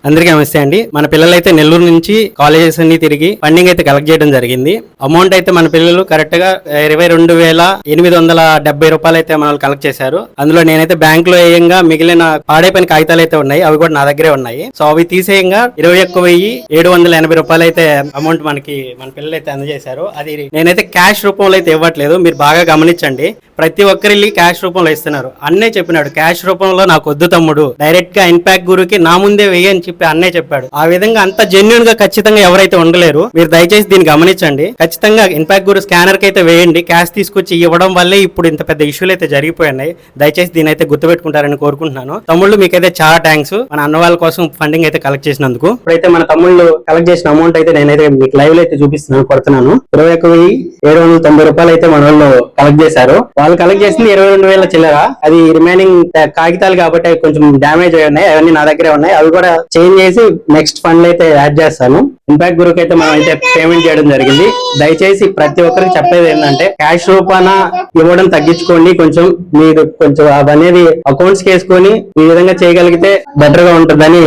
అందరికీ నమస్తే అండి. మన పిల్లలైతే నెల్లూరు నుంచి కాలేజెస్ అన్ని తిరిగి ఫండింగ్ అయితే కలెక్ట్ చేయడం జరిగింది. అమౌంట్ అయితే మన పిల్లలు కరెక్ట్ గా 22,870 రూపాయలు అయితే మన కలెక్ట్ చేశారు. అందులో నేనైతే బ్యాంక్ లో వేయంగా మిగిలిన పాడైపోయిన కాగితాలు అయితే ఉన్నాయి, అవి కూడా నా దగ్గరే ఉన్నాయి. సో అవి తీసేయంగా 21,780 రూపాయలు అయితే అమౌంట్ మన పిల్లలు అయితే అందజేశారు. అది నేనైతే క్యాష్ రూపంలో అయితే ఇవ్వట్లేదు, మీరు బాగా గమనించండి. ప్రతి ఒక్కరి క్యాష్ రూపంలో ఇస్తున్నారు. అన్నే చెప్పినాడు క్యాష్ రూపంలో నాకు వద్దు తమ్ముడు, డైరెక్ట్ గా ఇంపాక్ట్ గురుకి నా ముందే వేయని చెప్పి అన్నే చెప్పాడు. ఆ విధంగా అంత జెన్యున్ గా ఖచ్చితంగా ఎవరైతే ఉండలేరు, మీరు దయచేసి దీన్ని గమనించండి. ఖచ్చితంగా ఇంపాక్ట్ గురు స్కానర్ కి అయితే వేయండి. క్యాష్ తీసుకొచ్చి ఇవ్వడం వల్లే ఇప్పుడు ఇంత పెద్ద ఇష్యూలు అయితే జరిగిపోయినాయి. దయచేసి దీని అయితే గుర్తుపెట్టుకుంటారని కోరుకుంటున్నాను. తమ్ముళ్ళు మీకైతే చాలా థ్యాంక్స్, మన అన్న వాళ్ళ కోసం ఫండింగ్ అయితే కలెక్ట్ చేసినందుకు. ఇప్పుడైతే మన తమ్ముళ్ళు కలెక్ట్ చేసిన అమౌంట్ అయితే నేనైతే మీకు లైవ్ లో అయితే చూపిస్తున్నాను, కొడుతున్నాను. 21,790 రూపాయలు అయితే మన వాళ్ళు కలెక్ట్ చేశారు. వాళ్ళు కలెక్ట్ చేసింది 22,000 చిల్లర. అది రిమైనింగ్ కాగితాలు కాబట్టి అవి కొంచెం డ్యామేజ్ అయి ఉన్నాయి, అవన్నీ నా దగ్గరే ఉన్నాయి. అవి కూడా చేంజ్ చేసి నెక్స్ట్ ఫండ్ అయితే యాడ్ చేస్తాను. ఇంపాక్ట్ గురుకు అయితే మనం అయితే పేమెంట్ చేయడం జరిగింది. దయచేసి ప్రతి ఒక్కరికి చెప్పేది ఏంటంటే క్యాష్ రూపాన ఇవ్వడం తగ్గించుకోండి. మీరు కొంచెం అవనేది అకౌంట్స్ వేసుకొని ఈ విధంగా చేయగలిగితే బెటర్ గా ఉంటుందని